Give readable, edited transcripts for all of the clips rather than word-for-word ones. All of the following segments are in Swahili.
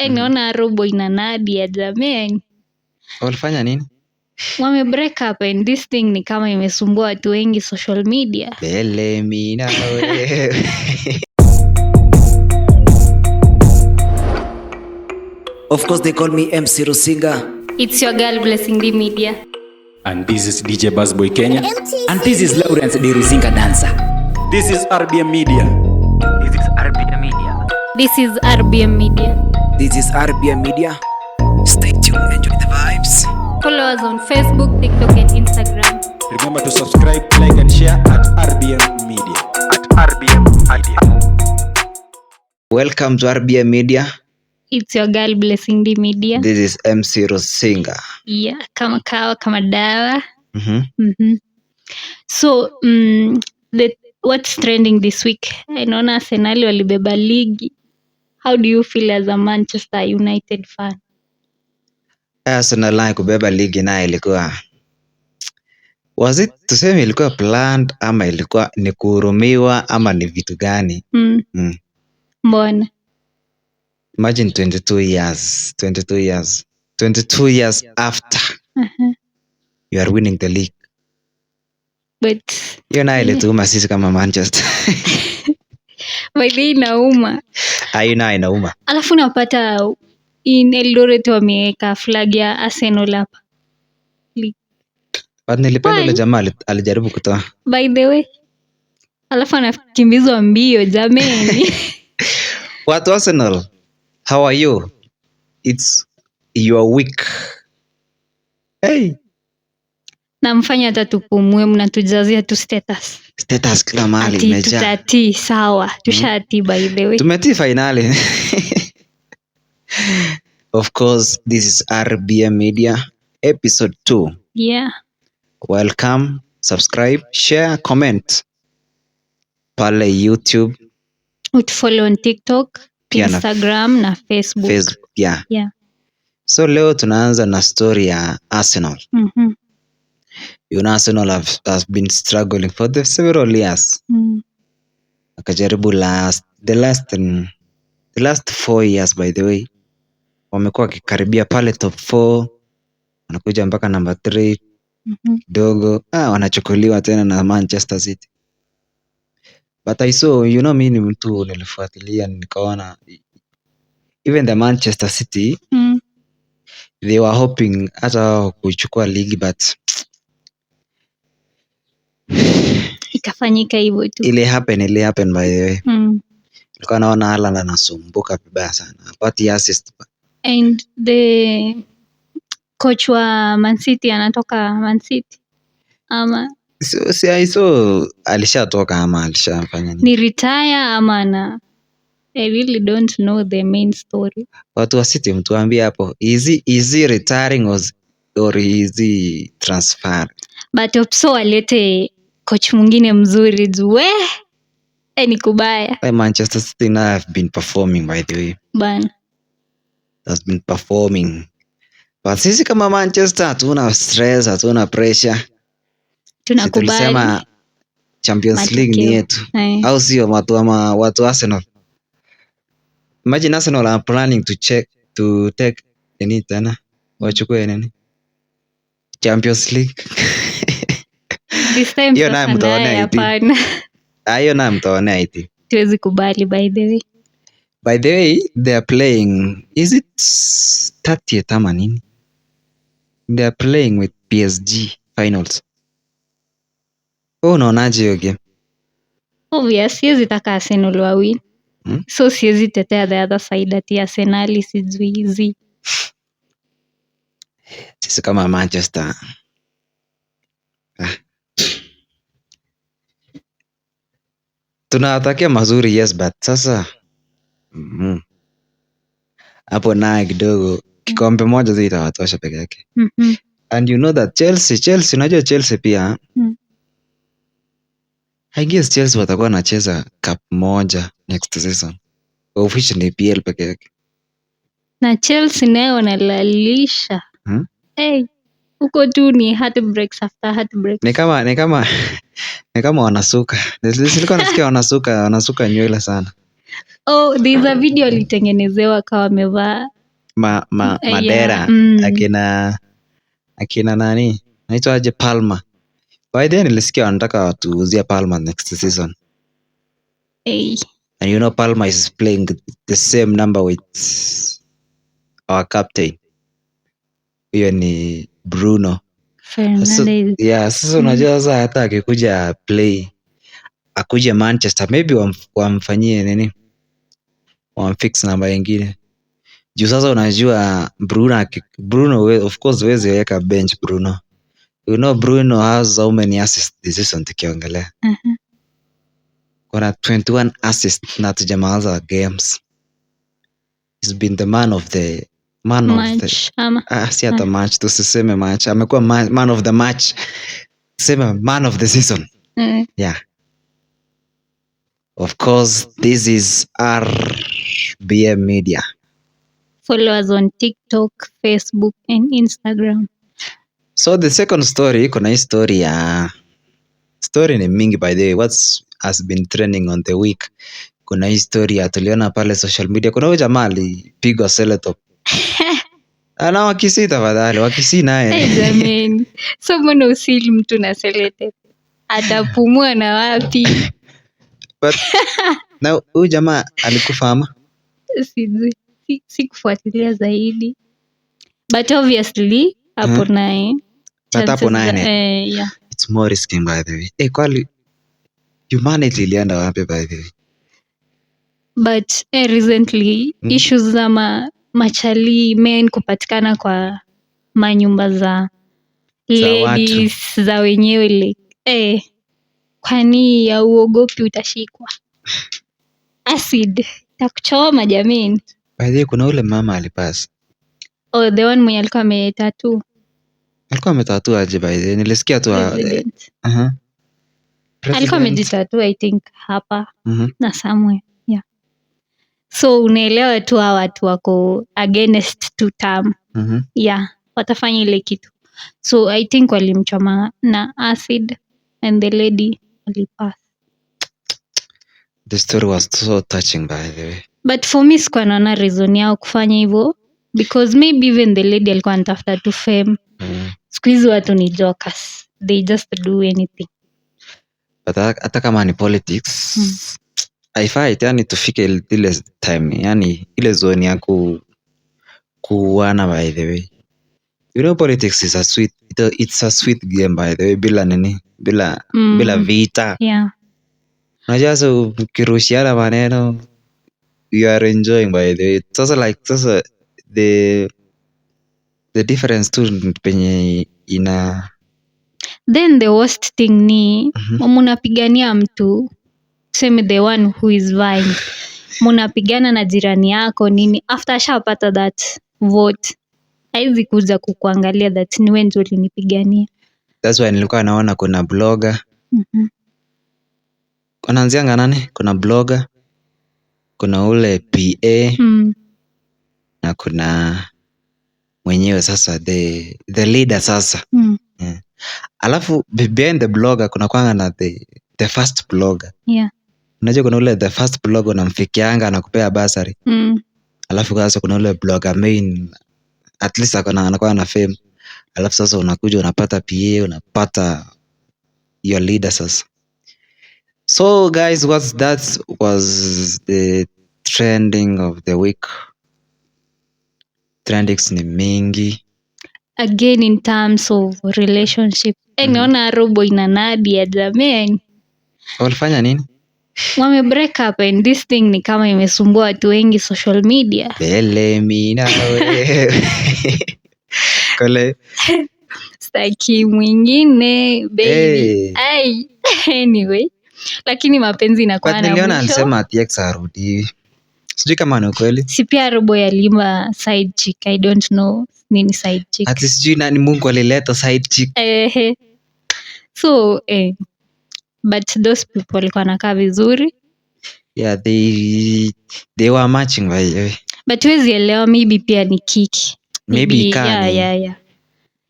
naona Robo na Nadia jamani. Walifanya nini? Wame break up and this thing ni kama imesumbua watu wengi social media. Bele mina we. Of course they call me MC Rusinga. It's your girl Blessing D Media. And this is DJ Buzzboy Kenya. And this is Lawrence D Rusinga Dancer. This is RBM Media. This is RBM Media. This is RBM Media. This is RBM Media. Stay tuned, enjoy the vibes. Follow us on Facebook, TikTok and Instagram. Remember to subscribe, like and share at RBM Media. At RBM Media. Welcome to RBM Media. It's your girl Blessing D Media. This is MC Rusinga. Yeah, kama kawa, kama dawa. Mhm. So, what's trending this week? I know Arsenal walibeba ligi. How do you feel as a Manchester United fan? Arsenal na kubeba ligi na ilikuwa, was it tuseme ilikuwa planned ama ilikuwa ni kuhurumiwa ama ni vitu gani? Mbona? Imagine 22 years after you are winning the league. But Hiyo na ile tuuma sisi kama Manchester. by the inauma. Haina inauma. Alafu napata in Eldoret wameweka flag ya Arsenal hapa. But nilipenda ile jamaa alijaribu kutoa. By the way. Alafu anakimbizwa mbio jameni. What Arsenal? How are you? It's your week. Hey. Namfanya hata tupumue, mnatujazia tu status. Status kila mahali imejaa. imejaa. Tutatii sawa. Tushatii by the way. Tumetii finali. Of course, this is RBM Media episode 2. Yeah. Welcome, subscribe, share, comment. Pale YouTube, Utufollow on TikTok, pia na Instagram na Facebook. yeah. Yeah. So leo tunaanza na story ya Arsenal. You know, Arsenal has been struggling for the several years. Akajaribu the last 4 years by the way. Wamekuwa wakikaribia pale top 4. Wanakuja mpaka number 3. Dogo. Wanachukuliwa tena na Manchester City. But I saw, you know, mimi ni mtu nilifuatilia nikaona even the Manchester City they were hoping hata kuchukua ligi but Ikafanyika hivyo tu. Ile happen by the way. Nilikuwa naona Haaland anasumbuka vibaya sana. Apati assist. And the coach wa Man City anatoka Man City. Ama So alishatoka ama alishafanya nini? ni retire ama na I really don't know the main story. Watu wa City mtuambie hapo. Is he retiring or is he transfer? But Opso alete coach mwingine mzuri juu ni kubaya. Manchester City now have been performing by the way. Bana. Has been performing. But sisi kama Manchester hatuna stress, hatuna pressure. Tunakubali. Tulisema Champions League ni yetu. Au sio watu Arsenal. Imagine Arsenal are planning to take any tena. Wachukue nini? Champions League. This time hiyo naye mtaonea iti. Hiyo naye mtaonea iti. Tuwezi kubali by the way. By the way, they are playing, is it 30th ama nini? They are playing with PSG finals. Unaonaje hiyo game? Obvious, siwezi taka Arsenal wa win. So siwezi tetea the other side ati Arsenal sijui hizi. Sisi kama Manchester. Tunawatakia mazuri, yes, but sasa hapo naye kidogo kikombe moja tu itawatosha peke yake. And you know that Chelsea, unajua Chelsea pia. I guess Chelsea watakuwa wanacheza cup moja next season. Officially EPL peke yake. Na Chelsea nayo wanalalisha. Huko tu ni heartbreaks after heartbreaks. Ni kama wanasuka. Nilikuwa nasikia wanasuka nywele sana. Oh, there's a video alitengenezewa kama amevaa Madera akina nani naitwa aje Palma. By then nilisikia wanataka watuuzia Palma next season. Hey. And you know Palma is playing the same number with our captain. Huyo ni Bruno Fernandes. Sasa unajua sasa hata akikuja play akuje Manchester maybe wamfanyie nini? Wamfix namba nyingine. Juu sasa unajua Bruno of course huwezi weka bench Bruno. You know Bruno has how many assists this season tukiongelea? Kuna 21 assists na tujamaliza games. He's been the man of the si hata match, tusiseme match. Amekuwa man of the match. Sema man of the season. Yeah. Of course, this is RBM Media. Follow us on TikTok, Facebook and Instagram. So the second story, kuna hii story ni mingi by the way. What has been trending on the week? Kuna hii story tuliona pale social media. Kuna huyo jamaa alipigwa seletop. Ana wakisi tafadhali, wakisi naye. Hey jamani. So mbona usili mtu na seletop? Atapumua na wapi? But na huyo jamaa alikufa ama? Sijui. Sikufuatilia zaidi. But obviously hapo naye. But hapo naye. Yeah. It's more risky by the way. Kwani humanity ilienda wapi by the way? But recently issues za machali men kupatikana kwa manyumba za ladies za wenyewe like kwani ya uogopi utashikwa acid takuchoma jamani. By the way kuna ule mama alipasa. Oh, the one mwenye alikuwa ametattoo. Alikuwa ametattoo aje by the way? Nilisikia tu alikuwa amejitattoo I think hapa na somewhere. Yeah. So unaelewa tu hawa watu wako against to term. Yeah, watafanya ile kitu. So I think walimchoma na acid and the lady alipass. The story was so touching by the way. But for me sikuwa naona reason yao kufanya hivyo because maybe even the lady alikuwa anatafuta tu fame. Siku hizi watu ni jokers. They just do anything. But hata kama ni politics, I fight yani tufike ile time, yani ile zone ya kuwana by the way. You know politics is it's a sweet game by the way, bila nini, bila vita. Yeah. Unajua so ukirushiana maneno you are enjoying by the way. Sasa the difference tu penye ina. Then the worst thing ni munapigania mtu, tuseme the one who is vying, munapigana na jirani yako nini, after ashapata that vote haizi kuja kukuangalia that ni wewe ndio ulinipigania. That's why nilikuwa naona kuna blogger. Kunaanzianga nani? Kuna blogger, kuna ule PA na kuna mwenyewe sasa the leader sasa. Yeah. Alafu behind the blogger kuna kwanga na the first blogger. Yeah. Unajua kuna ule the first blogger unamfikianga anakupea basari. Alafu sasa kuna ule blogger main at least anakuwa na fame. Alafu sasa unakuja unapata PA, unapata your leader sasa. So guys, that was the trending of the week. Trendings ni mingi. Again in terms of relationship. Naona Robo ina Nadia jamani. Walifanya nini? Wame break up and this thing ni kama imesumbua watu wengi social media. Bele mina wewe. Kole. Staki mwingine baby. Hey. Anyway. Lakini mapenzi inakuwa na mwisho. Niliona alisema ati ex arudi. Sijui kama ni ukweli. Si pia Robo yalima side chick. I don't know nini side chick. Ati sijui nani Mungu alileta side chick. So but those people walikuwa wanakaa vizuri. Yeah, they were matching by the way. But huwezi elewa maybe pia ni kiki. Maybe ikani. Yeah.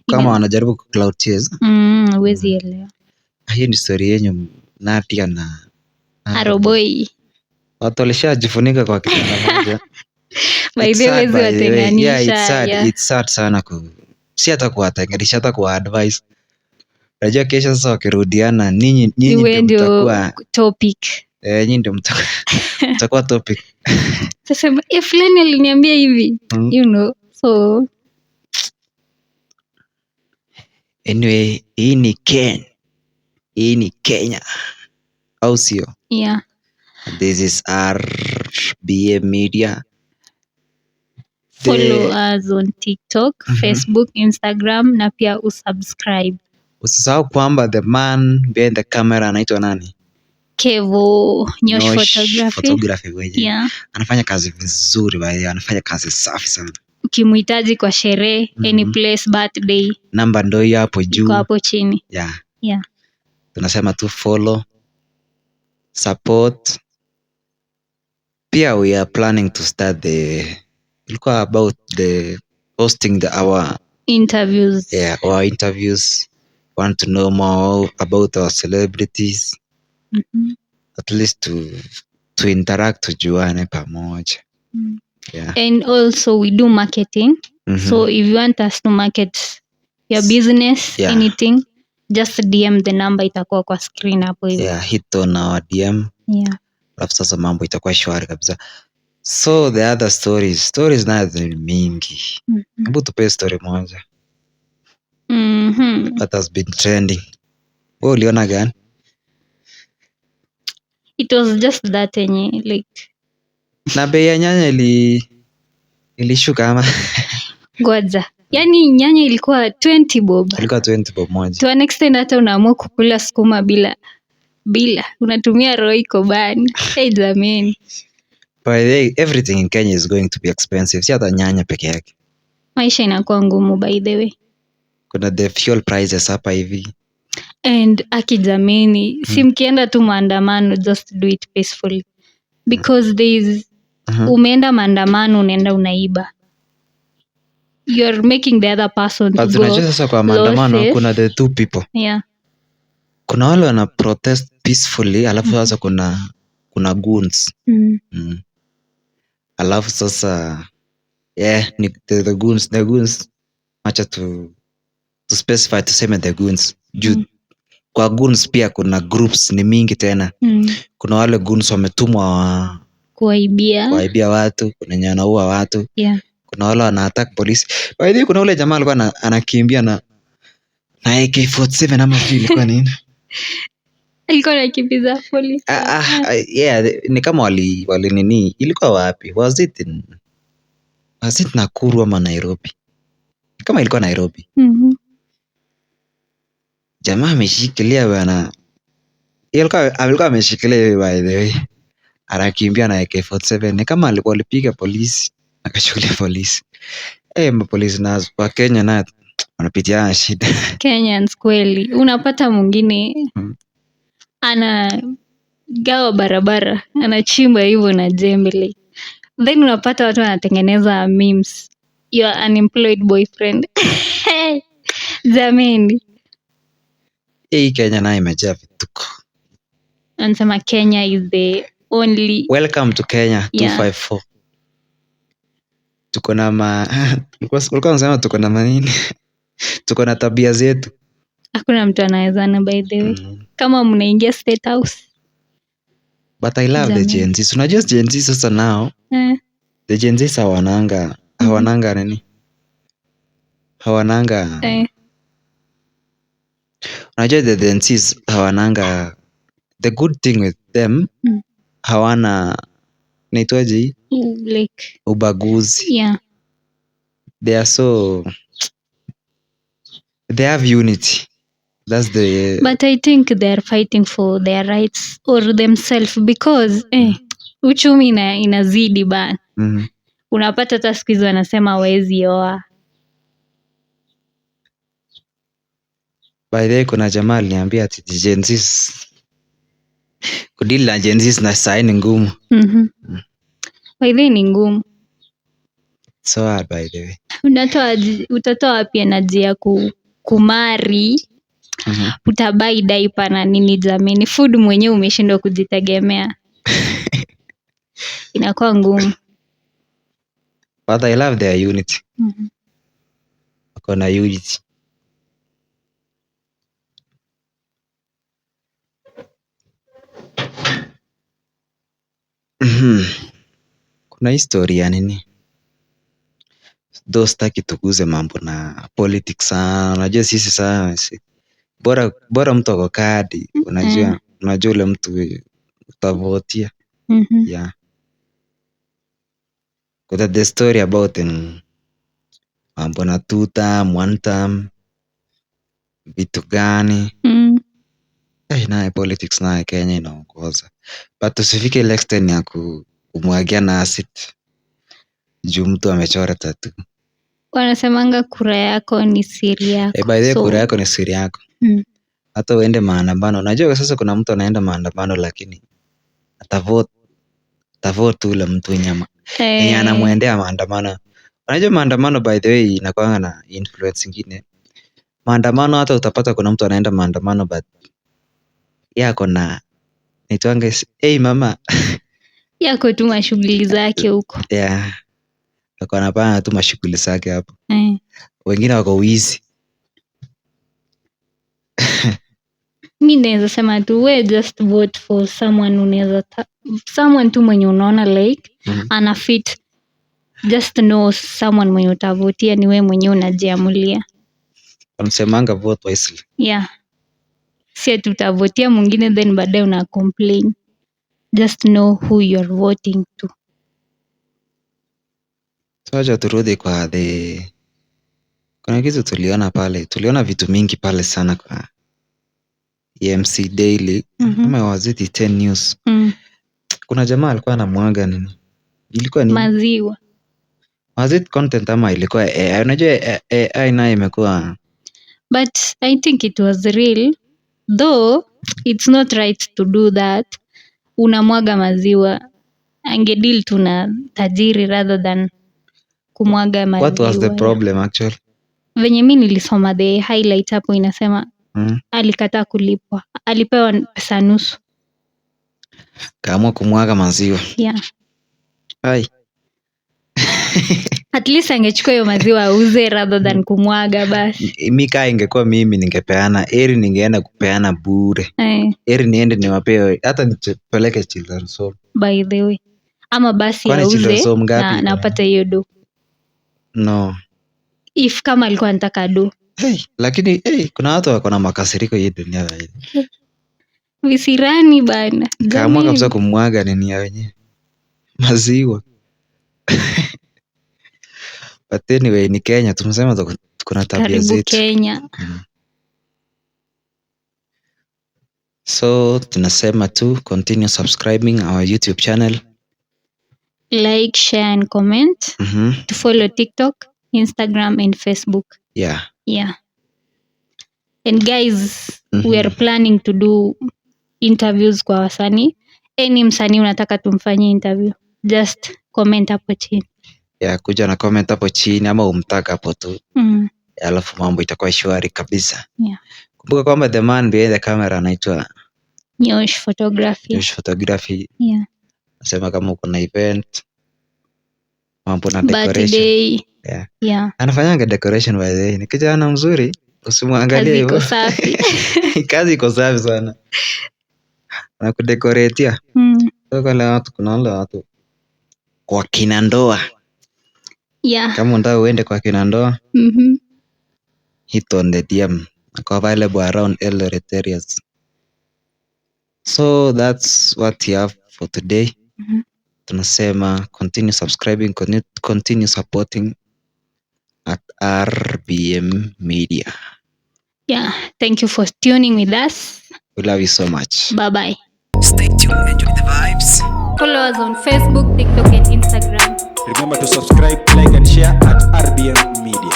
Kama wanajaribu cloud chase. Huwezi elewa. Hiyo ni story yenyu Nadia na Aroboi. Watu walishajifunika kwa kitanda moja. By the way, yeah, it's sad sana si hata kuwatenganisha, hata kwa advice. Unajua kesho sasa wakirudiana nyinyi ndio mtakuwa topic. Nyinyi ndio mtakuwa topic. Sasa fulani aliniambia hivi, you know. So anyway, hii ni Kenya. Au sio? Yeah. This is RBM Media. Follow us on TikTok, Facebook, Instagram na pia usubscribe. Usisahau kwamba the man behind the camera anaitwa nani? Kevo Nyosh Photography. Yeah. Anafanya kazi vizuri bali, anafanya kazi safi sana. Ukimhitaji kwa sherehe, any place, birthday, namba ndio hapo juu. Iko hapo chini. Yeah. Tunasema tu follow, support. Pia we are planning to start about the hosting our interviews. Yeah, our interviews. Want to know more about our celebrities. At least to interact, tujuane pamoja. Yeah. And also we do marketing. So if you want us to market your business, anything, just DM the number, itakuwa kwa screen hapo hivi. Yeah, hit on our DM. Yeah. Alafu sasa mambo itakuwa shwari kabisa. So the other stories na mingi. Hebu tupe story moja. That has been trending. Wewe uliona gani? It was just that like na bei ya nyanya ilishuka ama ngoja. Yaani nyanya ilikuwa 20 bob. Ilikuwa 20 bob moja. To an extent hata unaamua kukula sukuma bila unatumia roiko bani. Hey jamani. By the way, everything in Kenya is going to be expensive. Si hata nyanya peke yake. Maisha inakuwa ngumu by the way. Kuna the fuel prices hapa hivi. And akijamini, si mkienda tu maandamano, just do it peacefully. Because there is umeenda maandamano, unaenda unaiba. You are making the other person to go. Sasa kwa maandamano kuna the two people. Yeah. Kuna wale wana protest peacefully, alafu sasa kuna goons. Alafu sasa ni the goons. Acha to specify, tuseme the goons. Kwa goons pia kuna groups ni mingi tena. Kuna wale goons wametumwa kuwaibia watu, kuna wenye wanaua watu. Yeah. Kuna wale wana attack polisi. By the way, kuna ule jamaa alikuwa anakimbia na AK47 ama ilikuwa nini? Alikuwa anakimbiza polisi. Yeah, ni kama wali nini? Ilikuwa wapi? Was it Nakuru ama Nairobi? Kama ilikuwa Nairobi. Jamaa ameshikilia bwana. Alikuwa ameshikilia by the way. Anakimbia na AK47. Ni kama alikuwa alipiga polisi, akachukulia polisi. Mapolisi na wa Kenya na wanapitia shida. Kenyans kweli. Unapata mwingine ana gawa barabara, anachimba hivyo na jembe. Then unapata watu wanatengeneza memes. Your unemployed boyfriend. Jamani. Kenya na imejaa vituko. Anasema Kenya is the only. Welcome to Kenya 254. Tuko na ulikuwa unasema tuko na manini? Tuko na tabia zetu. Hakuna mtu anawezana by the way. Kama mnaingia State House. But I love the Gen Z. Unajua Gen Z sasa now. The Gen Z hawananga nini? Hawananga. Unajua the Gen Z hawananga. The good thing with them, hawana naitwaje? Like ubaguzi. Yeah. They have unity. That's but I think they are fighting for their rights or themselves because uchumi inazidi bana. Unapata hata siku hizo wanasema hawezi oa. By the way, kuna jamaa aliniambia ati Gen Z kudili na Gen Z na saa ni ngumu. By the way ni ngumu. So hard by the way. Utatoa wapi energy ya kumari? Utabai diaper na nini jamani? Food mwenyewe umeshindwa kujitegemea. inakuwa ngumu. But I love their unity. Wako na unity. Kuna historia nini? Sitaki tuguze mambo na politics sana. Unajua sisi sana. Bora mtu ako kadi. Unajua ule mtu utavotia. Yeah. Kuna the story about mambo na 2 term, 1 term. Vitu gani? Naye politics naye Kenya inaongoza. But usifike ile extent ya kumwagia na acid. Juu mtu amechora tattoo. Wanasemanga kura yako ni siri yako. By the way, kura yako ni siri yako. Hata uende maandamano. Unajua sasa kuna mtu anaenda maandamano lakini atavote ule mtu nyama. Yeye anamuendea maandamano. Unajua maandamano by the way inakuanga na influence nyingine. Maandamano hata utapata kuna mtu anaenda maandamano but yako na nitwange mama. Yako tu mashughuli zake huko. Yeah. Wako anapanga tu mashughuli zake hapo. Wengine wako wizi. Mimi naweza sema tu we just vote for someone tu mwenye unaona like ana fit. Just know someone mwenye utavotia ni wewe mwenyewe unajiamulia. Wanasemanga vote wisely. Yeah. Si tutavotia mwingine then baadaye una complain. Just know who you are voting to. Tuacha turudi kwa kuna kitu tuliona vitu mingi pale sana kwa EMC Daily. Kama waziti 10 news. Kuna jamaa alikuwa anamwaga nini? Ilikuwa ni maziwa. Was it content ama ilikuwa AI? Unajua AI nayo imekuwa. But I think it was real. Though it's not right to do that. Unamwaga maziwa. Angedeal tu na tajiri rather than kumwaga maziwa. What was the problem actually? Venye mimi nilisoma the highlight hapo inasema alikataa kulipwa. Alipewa pesa nusu. Kaamua kumwaga maziwa. Yeah. Hai. At least angechukua hiyo maziwa auze rather than kumwaga basi. Mika ingekuwa mimi ningepeana, ningeenda kupeana bure. Niende niwape hata nipeleke children's home. By the way. Ama basi auze na apate hiyo do. No. If kama alikuwa anataka do. Lakini kuna watu wako na makasiriko hii dunia hii. Visirani bana. Kaamua kabisa kumwaga nini ya wenyewe. Maziwa. But anyway, ni Kenya tumesema kuna tabia zetu. Kenya. So tunasema tu continue subscribing our YouTube channel. Like, share and comment. To follow TikTok, Instagram and Facebook. Yeah. And guys, we are planning to do interviews kwa wasanii. Any msanii unataka tumfanyie interview, just comment hapo chini. Yeah, kuja na comment hapo chini ama umtaka hapo tu. Alafu mambo itakuwa shwari kabisa. Yeah. Kumbuka kwamba the man behind the camera anaitwa Nyosh Photography. Yeah. Nasema kama uko na event, mambo na decoration. Birthday. Yeah. Anafanyanga decoration by the way. Ni kijana mzuri. Usimwangalie hivyo. Kazi iko safi. Kazi iko safi sana. Anakudecoratea. Kuna wale watu kwa kina ndoa. Yeah. Kama unataka uende kwa kina ndoa. Hit on the DM. Ako available around Eldoret areas. So that's what we have for today. Tunasema continue subscribing, continue supporting at RBM Media. Yeah, thank you for tuning with us. We love you so much. Bye-bye. Stay tuned, enjoy the vibes. Follow us on Facebook, TikTok and Instagram. Remember to subscribe, like and share at RBM Media.